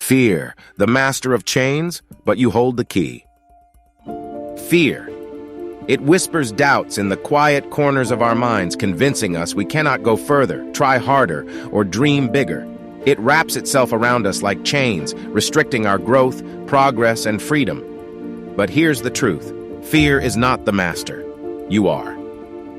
Fear, the master of chains, but you hold the key. Fear. It whispers doubts in the quiet corners of our minds, convincing us we cannot go further, try harder, or dream bigger. It wraps itself around us like chains, restricting our growth, progress, and freedom. But here's the truth. Fear is not the master. You are.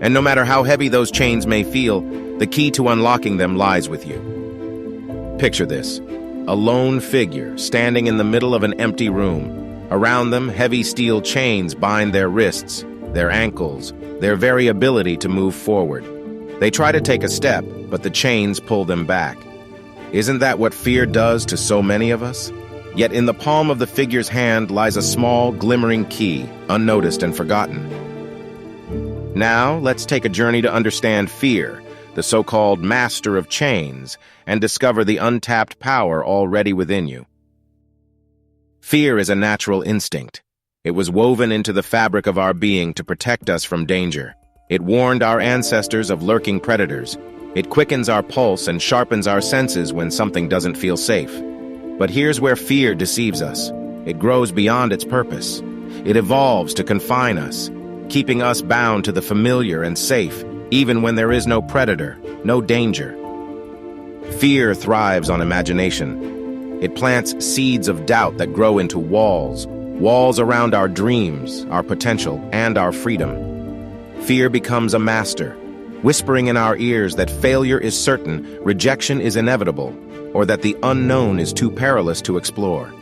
And no matter how heavy those chains may feel, the key to unlocking them lies with you. Picture this. A lone figure standing in the middle of an empty room. Around them, heavy steel chains bind their wrists, their ankles, their very ability to move forward. They try to take a step, but the chains pull them back. Isn't that what fear does to so many of us? Yet in the palm of the figure's hand lies a small, glimmering key, unnoticed and forgotten. Now, let's take a journey to understand fear, the so-called master of chains, and discover the untapped power already within you. Fear is a natural instinct. It was woven into the fabric of our being to protect us from danger. It warned our ancestors of lurking predators. It quickens our pulse and sharpens our senses when something doesn't feel safe. But here's where fear deceives us. It grows beyond its purpose. It evolves to confine us, keeping us bound to the familiar and safe, even when there is no predator, no danger. Fear thrives on imagination. It plants seeds of doubt that grow into walls around our dreams, our potential, and our freedom. Fear becomes a master, whispering in our ears that failure is certain, rejection is inevitable, or that the unknown is too perilous to explore.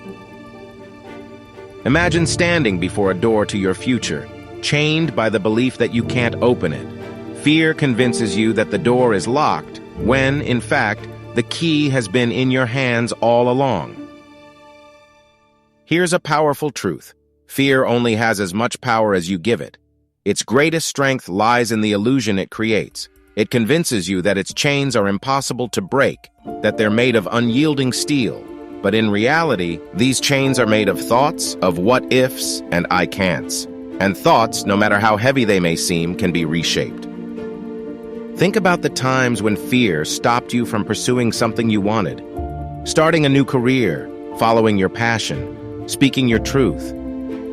Imagine standing before a door to your future, chained by the belief that you can't open it. Fear convinces you that the door is locked, when, in fact, the key has been in your hands all along. Here's a powerful truth. Fear only has as much power as you give it. Its greatest strength lies in the illusion it creates. It convinces you that its chains are impossible to break, that they're made of unyielding steel. But in reality, these chains are made of thoughts, of what-ifs, and I can'ts. And thoughts, no matter how heavy they may seem, can be reshaped. Think about the times when fear stopped you from pursuing something you wanted. Starting a new career, following your passion, speaking your truth.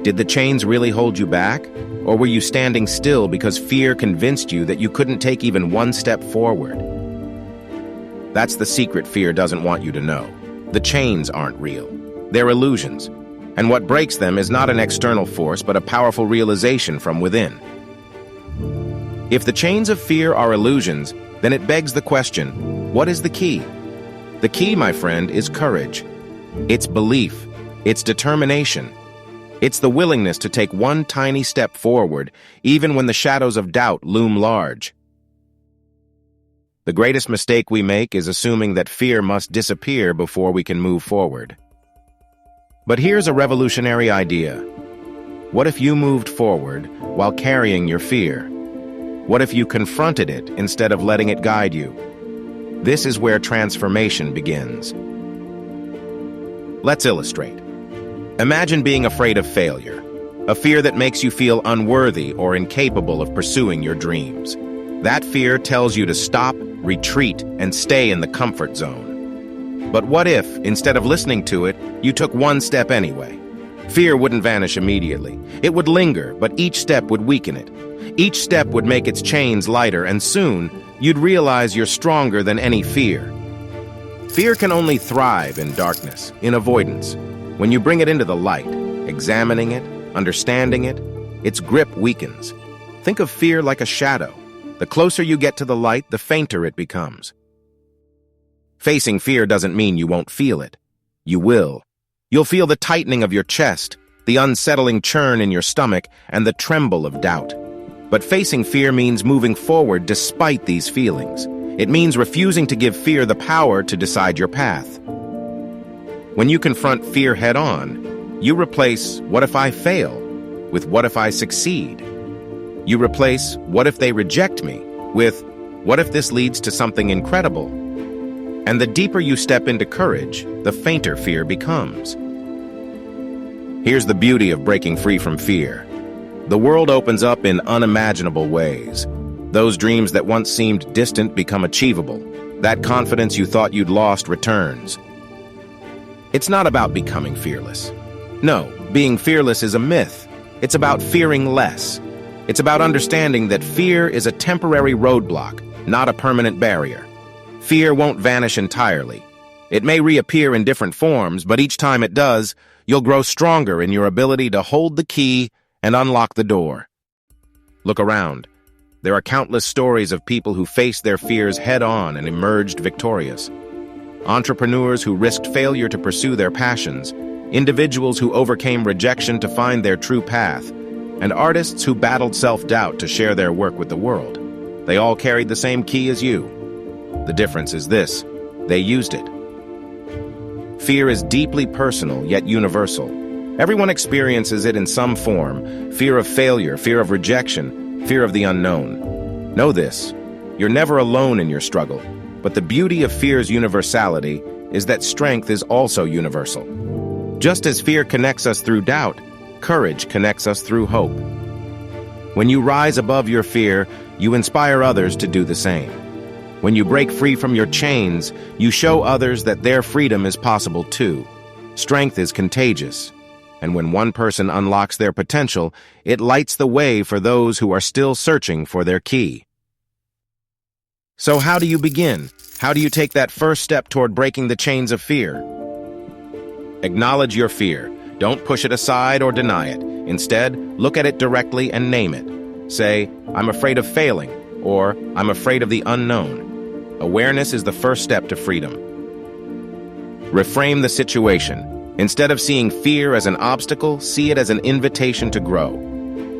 Did the chains really hold you back? Or were you standing still because fear convinced you that you couldn't take even one step forward? That's the secret fear doesn't want you to know. The chains aren't real. They're illusions. And what breaks them is not an external force, but a powerful realization from within. If the chains of fear are illusions, then it begs the question, what is the key? The key, my friend, is courage. It's belief. It's determination. It's the willingness to take one tiny step forward, even when the shadows of doubt loom large. The greatest mistake we make is assuming that fear must disappear before we can move forward. But here's a revolutionary idea. What if you moved forward while carrying your fear? What if you confronted it instead of letting it guide you? This is where transformation begins. Let's illustrate. Imagine being afraid of failure, a fear that makes you feel unworthy or incapable of pursuing your dreams. That fear tells you to stop, retreat, and stay in the comfort zone. But what if, instead of listening to it, you took one step anyway? Fear wouldn't vanish immediately. It would linger, but each step would weaken it. Each step would make its chains lighter, and soon, you'd realize you're stronger than any fear. Fear can only thrive in darkness, in avoidance. When you bring it into the light, examining it, understanding it, its grip weakens. Think of fear like a shadow. The closer you get to the light, the fainter it becomes. Facing fear doesn't mean you won't feel it. You will. You'll feel the tightening of your chest, the unsettling churn in your stomach, and the tremble of doubt. But facing fear means moving forward despite these feelings. It means refusing to give fear the power to decide your path. When you confront fear head-on, you replace "what if I fail" with "what if I succeed?" You replace "what if they reject me" with "what if this leads to something incredible?" And the deeper you step into courage, the fainter fear becomes. Here's the beauty of breaking free from fear. The world opens up in unimaginable ways. Those dreams that once seemed distant become achievable. That confidence you thought you'd lost returns. It's not about becoming fearless. No, being fearless is a myth. It's about fearing less. It's about understanding that fear is a temporary roadblock, not a permanent barrier. Fear won't vanish entirely. It may reappear in different forms, but each time it does, you'll grow stronger in your ability to hold the key and unlock the door. Look around. There are countless stories of people who faced their fears head-on and emerged victorious. Entrepreneurs who risked failure to pursue their passions, individuals who overcame rejection to find their true path, and artists who battled self-doubt to share their work with the world. They all carried the same key as you. The difference is this: they used it. Fear is deeply personal, yet universal. Everyone experiences it in some form: fear of failure, fear of rejection, fear of the unknown. Know this: you're never alone in your struggle, but the beauty of fear's universality is that strength is also universal. Just as fear connects us through doubt, courage connects us through hope. When you rise above your fear, you inspire others to do the same. When you break free from your chains, you show others that their freedom is possible too. Strength is contagious, and when one person unlocks their potential, it lights the way for those who are still searching for their key. So how do you begin? How do you take that first step toward breaking the chains of fear? Acknowledge your fear. Don't push it aside or deny it. Instead, look at it directly and name it. Say, "I'm afraid of failing," or "I'm afraid of the unknown." Awareness is the first step to freedom. Reframe the situation. Instead of seeing fear as an obstacle, see it as an invitation to grow.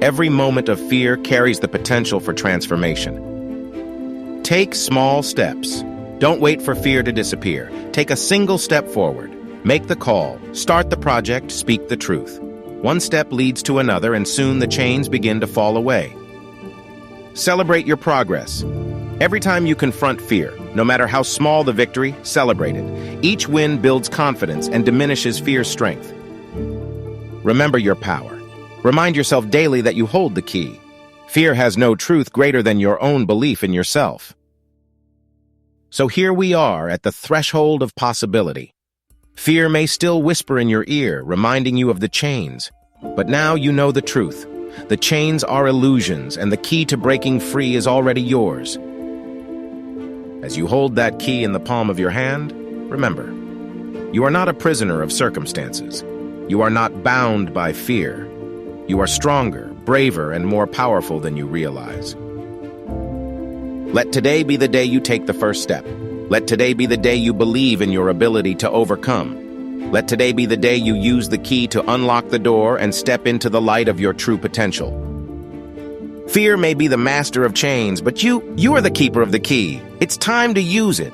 Every moment of fear carries the potential for transformation. Take small steps. Don't wait for fear to disappear. Take a single step forward. Make the call. Start the project. Speak the truth. One step leads to another, and soon the chains begin to fall away. Celebrate your progress. Every time you confront fear, no matter how small the victory, celebrate it. Each win builds confidence and diminishes fear's strength. Remember your power. Remind yourself daily that you hold the key. Fear has no truth greater than your own belief in yourself. So here we are at the threshold of possibility. Fear may still whisper in your ear, reminding you of the chains. But now you know the truth. The chains are illusions, and the key to breaking free is already yours. As you hold that key in the palm of your hand, remember, you are not a prisoner of circumstances. You are not bound by fear. You are stronger, braver, and more powerful than you realize. Let today be the day you take the first step. Let today be the day you believe in your ability to overcome. Let today be the day you use the key to unlock the door and step into the light of your true potential. Fear may be the master of chains, but you are the keeper of the key. It's time to use it.